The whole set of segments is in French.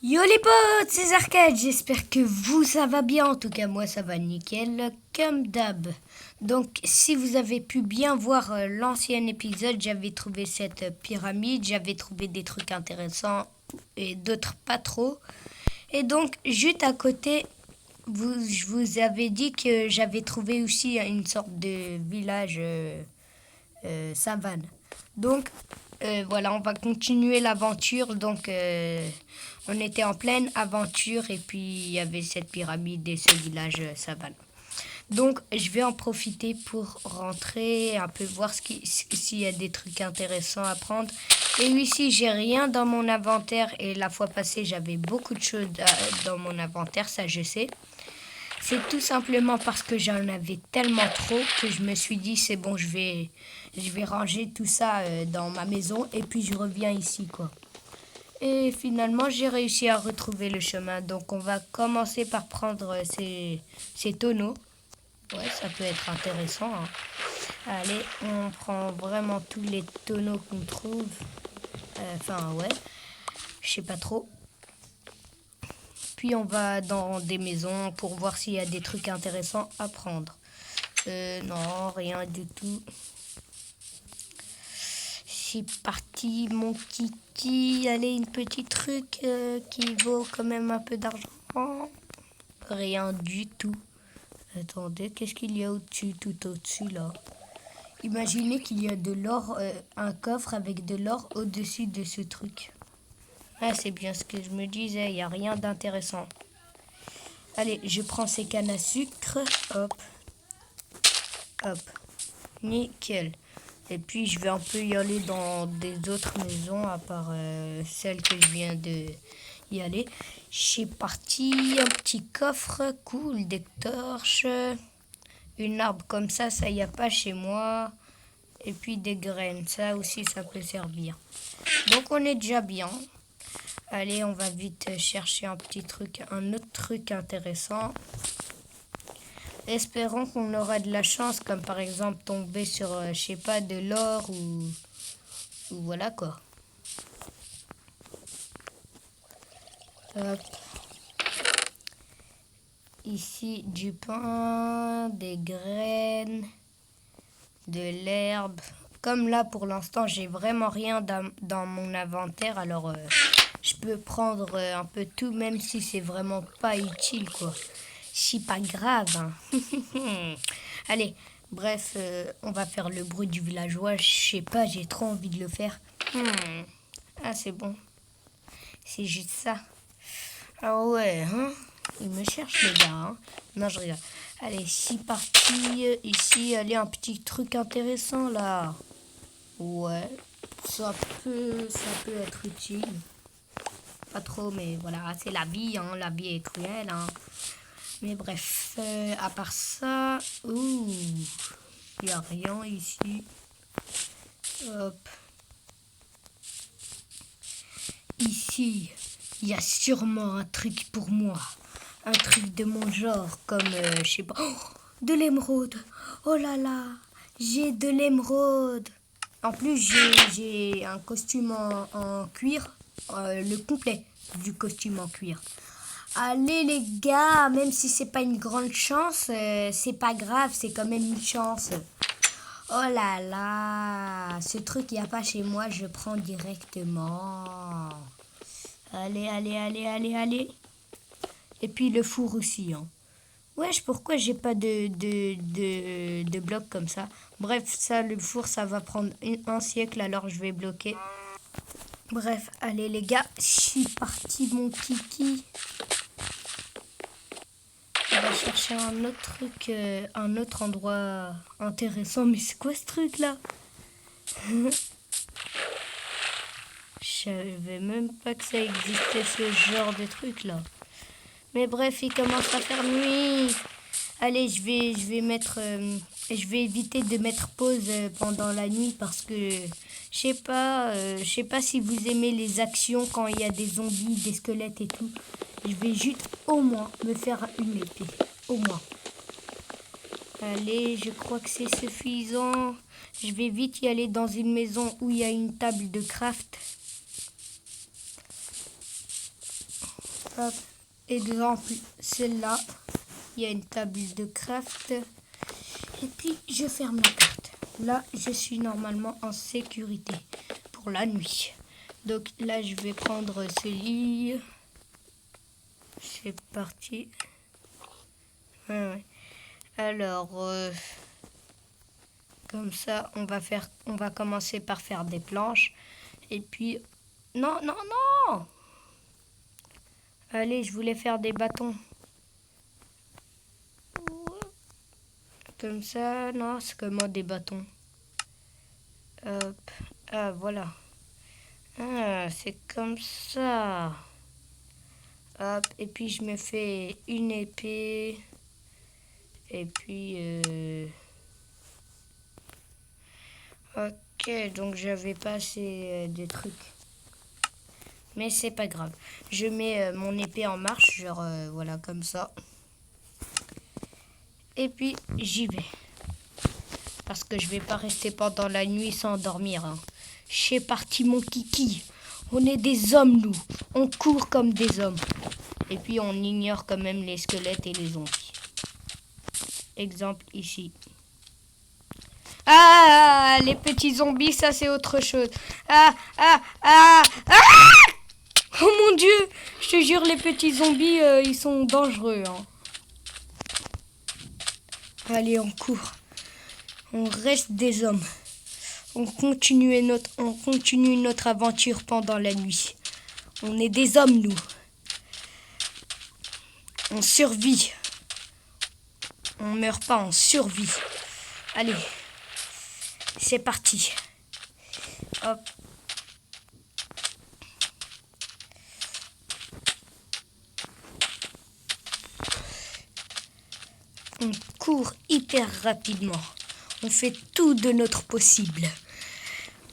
Yo les potes, c'est Arcade, j'espère que vous ça va bien, en tout cas moi ça va nickel, comme d'hab. Donc si vous avez pu bien voir l'ancien épisode, j'avais trouvé cette pyramide, j'avais trouvé des trucs intéressants et d'autres pas trop. Et donc juste à côté, je vous avais dit que j'avais trouvé aussi une sorte de village savane. Donc voilà, on va continuer l'aventure. Donc on était en pleine aventure et puis il y avait cette pyramide et ce village savane. Donc je vais en profiter pour rentrer, un peu voir s'il y a des trucs intéressants à prendre. Et ici, j'ai rien dans mon inventaire et la fois passée, j'avais beaucoup de choses dans mon inventaire, ça je sais. C'est tout simplement parce que j'en avais tellement trop que je me suis dit c'est bon, je vais ranger tout ça dans ma maison et puis je reviens ici quoi. Et finalement j'ai réussi à retrouver le chemin. Donc on va commencer par prendre ces tonneaux. Ouais, ça peut être intéressant, hein. Allez, on prend vraiment tous les tonneaux qu'on trouve. Enfin ouais, je sais pas trop. Puis on va dans des maisons pour voir s'il y a des trucs intéressants à prendre. Non, rien du tout. C'est parti, mon kiki. Allez, une petite truc qui vaut quand même un peu d'argent. Rien du tout. Attendez, qu'est-ce qu'il y a au-dessus, tout au-dessus là? Imaginez qu'il y a de l'or, un coffre avec de l'or au-dessus de ce truc. Ah, c'est bien ce que je me disais, il n'y a rien d'intéressant. Allez, je prends ces cannes à sucre. Hop, hop. Nickel. Et puis, je vais un peu y aller dans des autres maisons, à part celle que je viens de y aller. C'est parti. Un petit coffre. Cool. Des torches. Une arbre comme ça y a pas chez moi. Et puis des graines. Ça aussi, ça peut servir. Donc, on est déjà bien. Allez, on va vite chercher un autre truc intéressant. Espérons qu'on aura de la chance, comme par exemple tomber sur, je sais pas, de l'or ou voilà quoi. Hop. Ici, du pain, des graines, de l'herbe. Comme là, pour l'instant, j'ai vraiment rien dans mon inventaire, alors je peux prendre un peu tout, même si c'est vraiment pas utile, quoi. C'est pas grave, hein. Allez, bref, on va faire le bruit du villageois. Je sais pas, j'ai trop envie de le faire. Ah, c'est bon. C'est juste ça. Ah ouais, hein. Il me cherche, les gars, hein. Non, je regarde. Allez, c'est parti. Ici, allez, un petit truc intéressant, là. Ouais, ça peut être utile. Pas trop, mais voilà, c'est la vie, hein. La vie est cruelle, hein. Mais bref, à part ça, il n'y a rien ici. Hop. Ici, il y a sûrement un truc pour moi. Un truc de mon genre, comme, je sais pas. Oh, de l'émeraude. Oh là là, j'ai de l'émeraude. En plus, j'ai un costume en cuir, le complet du costume en cuir. Allez les gars, même si c'est pas une grande chance, c'est pas grave, c'est quand même une chance. Oh là là, ce truc il n'y a pas chez moi, je prends directement. Allez, allez, allez, allez, allez. Et puis le four aussi, hein. Wesh, pourquoi j'ai pas de bloc comme ça? Bref, ça, le four, ça va prendre un siècle, alors je vais bloquer. Bref, allez les gars, je suis parti mon kiki. On va chercher un autre truc, un autre endroit intéressant. Mais c'est quoi ce truc là? Je savais même pas que ça existait ce genre de truc là. Mais bref, il commence à faire nuit. Allez, je vais éviter de mettre pause pendant la nuit parce que je sais pas si vous aimez les actions quand il y a des zombies, des squelettes et tout. Je vais juste au moins me faire une épée, au moins. Allez, je crois que c'est suffisant. Je vais vite y aller dans une maison où il y a une table de craft. Hop. Exemple, celle-là. Il y a une table de craft. Et puis, je ferme la carte. Là, je suis normalement en sécurité pour la nuit. Donc là, je vais prendre ce lit. C'est parti. Ouais. Alors, comme ça, on va commencer par faire des planches. Et puis, non, non, non! Allez, je voulais faire des bâtons. Comme ça, non, c'est comment des bâtons? Hop, ah, voilà. Ah, c'est comme ça. Hop, et puis je me fais une épée. Et puis... Ok, donc j'avais pas assez de trucs. Mais c'est pas grave. Je mets mon épée en marche, genre voilà, comme ça. Et puis j'y vais. Parce que je vais pas rester pendant la nuit sans dormir. Hein. C'est parti mon kiki. On est des hommes nous. On court comme des hommes. Et puis on ignore quand même les squelettes et les zombies. Exemple ici. Ah, les petits zombies, ça c'est autre chose. Ah, ah, ah, ah! Oh mon Dieu, je te jure, les petits zombies, ils sont dangereux. Hein. Allez, on court. On reste des hommes. On continue notre aventure pendant la nuit. On est des hommes, nous. On survit. On meurt pas, on survit. Allez, c'est parti. Hop. On court hyper rapidement. On fait tout de notre possible.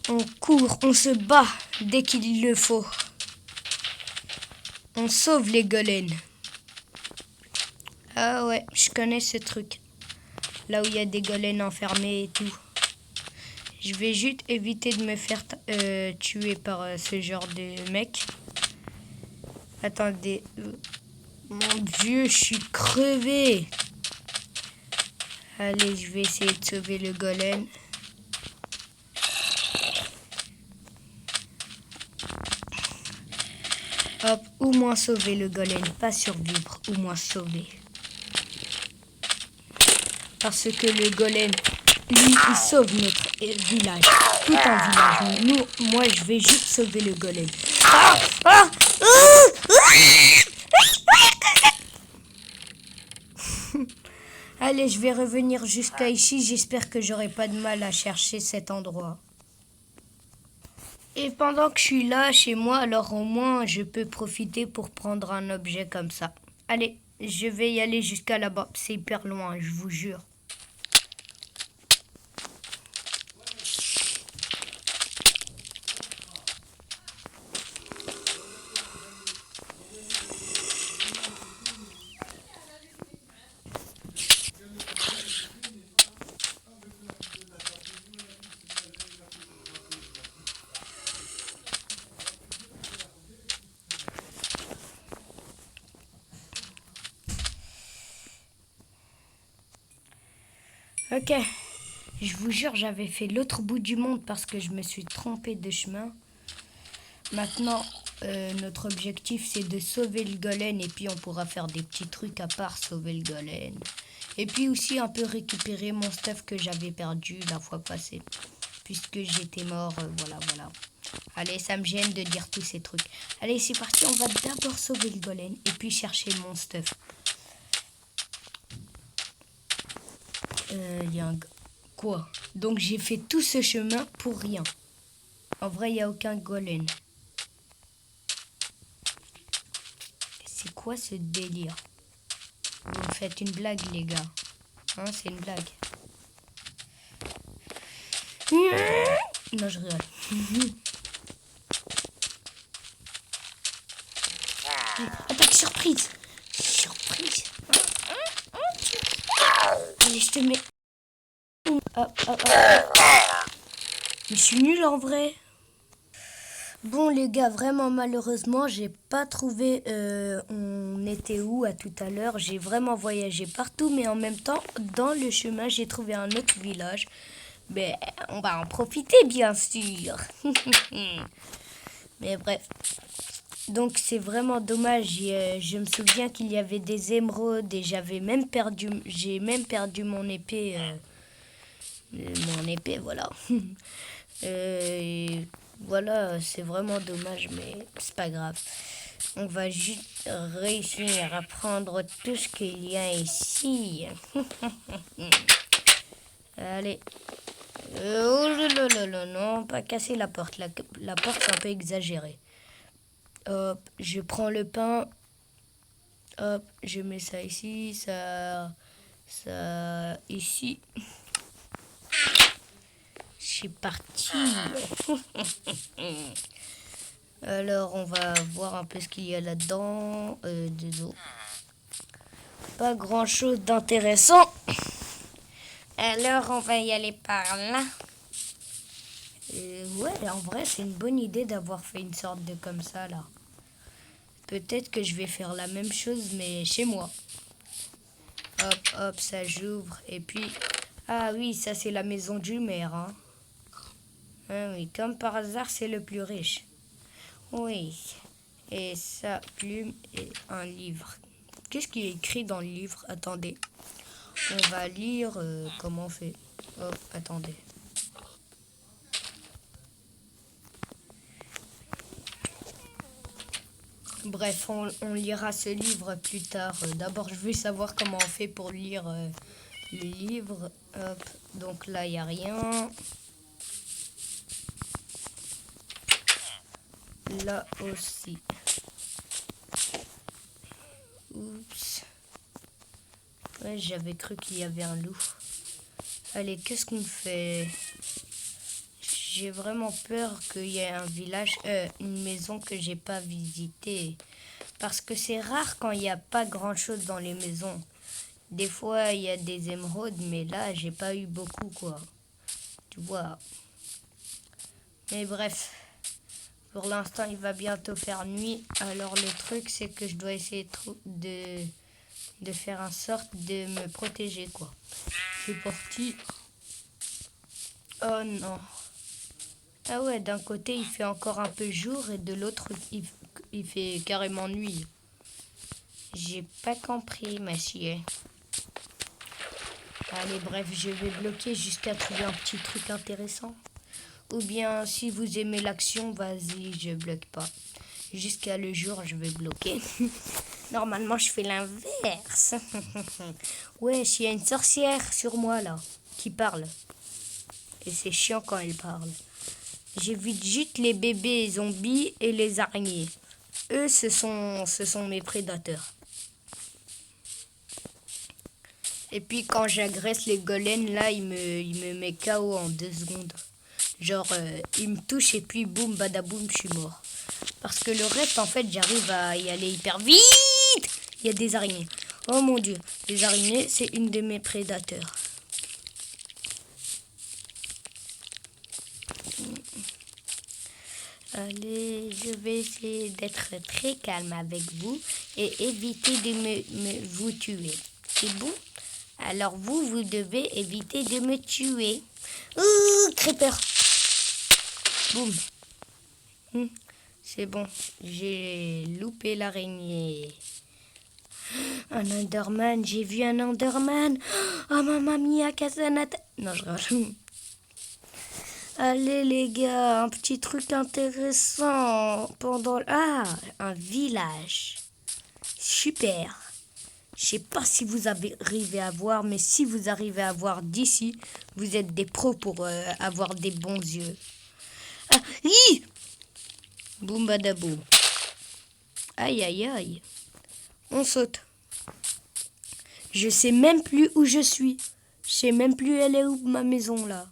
On court, on se bat dès qu'il le faut. On sauve les golems. Ah ouais, je connais ce truc. Là où il y a des golems enfermés et tout. Je vais juste éviter de me faire tuer par ce genre de mec. Attendez. Mon Dieu, je suis crevé. Allez, je vais essayer de sauver le golem. Hop, au moins sauver le golem. Pas survivre, au moins sauver. Parce que le golem, lui, il sauve notre village. Tout un village. Nous, moi, je vais juste sauver le golem. Allez, je vais revenir jusqu'à ici. J'espère que j'aurai pas de mal à chercher cet endroit. Et pendant que je suis là, chez moi, alors au moins, je peux profiter pour prendre un objet comme ça. Allez, je vais y aller jusqu'à là-bas. C'est hyper loin, je vous jure. Ok, je vous jure, j'avais fait l'autre bout du monde parce que je me suis trompée de chemin. Maintenant, notre objectif, c'est de sauver le golem et puis on pourra faire des petits trucs à part sauver le golem. Et puis aussi un peu récupérer mon stuff que j'avais perdu la fois passée. Puisque j'étais mort, voilà. Allez, ça me gêne de dire tous ces trucs. Allez, c'est parti, on va d'abord sauver le golem et puis chercher mon stuff. Y a un... Quoi? Donc j'ai fait tout ce chemin pour rien. En vrai, il n'y a aucun golem. C'est quoi ce délire? Vous me faites une blague, les gars. Hein, c'est une blague. Non, je rigole. Attaque surprise. Surprise. Allez, je te mets... Hop. Mais je suis nulle en vrai. Bon les gars, vraiment malheureusement, j'ai pas trouvé on était où à tout à l'heure. J'ai vraiment voyagé partout, mais en même temps, dans le chemin, j'ai trouvé un autre village. Mais on va en profiter bien sûr. Mais bref. Donc c'est vraiment dommage. Je me souviens qu'il y avait des émeraudes et j'ai même perdu mon épée. Mon épée, voilà. Et voilà, c'est vraiment dommage, mais c'est pas grave. On va juste réussir à prendre tout ce qu'il y a ici. Allez. Oh là là là là, non, pas casser la porte. La porte, c'est un peu exagéré. Hop, je prends le pain. Hop, je mets ça ici, ça ici. C'est parti. Alors, on va voir un peu ce qu'il y a là-dedans. Désolé. Pas grand-chose d'intéressant. Alors, on va y aller par là. Ouais, en vrai, c'est une bonne idée d'avoir fait une sorte de comme ça, là. Peut-être que je vais faire la même chose, mais chez moi. Hop, hop, ça j'ouvre. Et puis... Ah oui, ça, c'est la maison du maire, hein. Ah oui, comme par hasard, c'est le plus riche. Oui. Et ça, plume et un livre. Qu'est-ce qui est écrit dans le livre? Attendez. On va lire comment on fait. Oh, attendez. Bref, on lira ce livre plus tard. D'abord, je veux savoir comment on fait pour lire le livre. Hop. Donc là, il n'y a rien. Là aussi. Oups. Ouais, j'avais cru qu'il y avait un loup. Allez, qu'est-ce qu'on fait? J'ai vraiment peur qu'il y ait un village, une maison que j'ai pas visitée. Parce que c'est rare quand il n'y a pas grand-chose dans les maisons. Des fois, il y a des émeraudes, mais là, j'ai pas eu beaucoup, quoi. Tu vois. Mais bref, pour l'instant, il va bientôt faire nuit. Alors, le truc, c'est que je dois essayer de faire en sorte de me protéger, quoi. C'est parti. Oh non. Ah ouais, d'un côté, il fait encore un peu jour et de l'autre, il fait carrément nuit. J'ai pas compris, monsieur. Allez, bref, je vais bloquer jusqu'à trouver un petit truc intéressant. Ou bien, si vous aimez l'action, vas-y, je bloque pas. Jusqu'à le jour, je vais bloquer. Normalement, je fais l'inverse. Ouais, il y a une sorcière sur moi, là, qui parle. Et c'est chiant quand elle parle. J'évite juste les bébés zombies et les araignées. Eux, ce sont mes prédateurs. Et puis quand j'agresse les golems, là, il me met KO en 2 secondes. Genre, il me touche et puis boum, badaboum, je suis mort. Parce que le reste, en fait, j'arrive à y aller hyper vite. Il y a des araignées. Oh mon dieu, les araignées, c'est une de mes prédateurs. Allez, je vais essayer d'être très calme avec vous et éviter de vous tuer. C'est bon? Alors vous devez éviter de me tuer. Ouh, creeper. Boum. C'est bon, j'ai loupé l'araignée. Un Enderman, j'ai vu un Enderman. Oh, mamma mia, Casanata. Non, je râle. Allez les gars, un petit truc intéressant pendant... Ah, un village. Super. Je sais pas si vous arrivez à voir, mais si vous arrivez à voir d'ici, vous êtes des pros pour avoir des bons yeux. Ah, hi! Boum badaboum. Aïe aïe aïe. On saute. Je sais même plus où je suis. Je sais même plus elle est où ma maison là.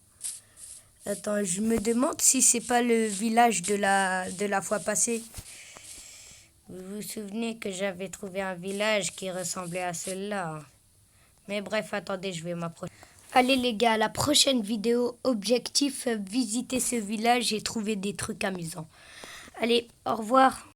Attends, je me demande si c'est pas le village de la fois passée. Vous vous souvenez que j'avais trouvé un village qui ressemblait à celui-là. Mais bref, attendez, je vais m'approcher. Allez les gars, à la prochaine vidéo, objectif, visiter ce village et trouver des trucs amusants. Allez, au revoir.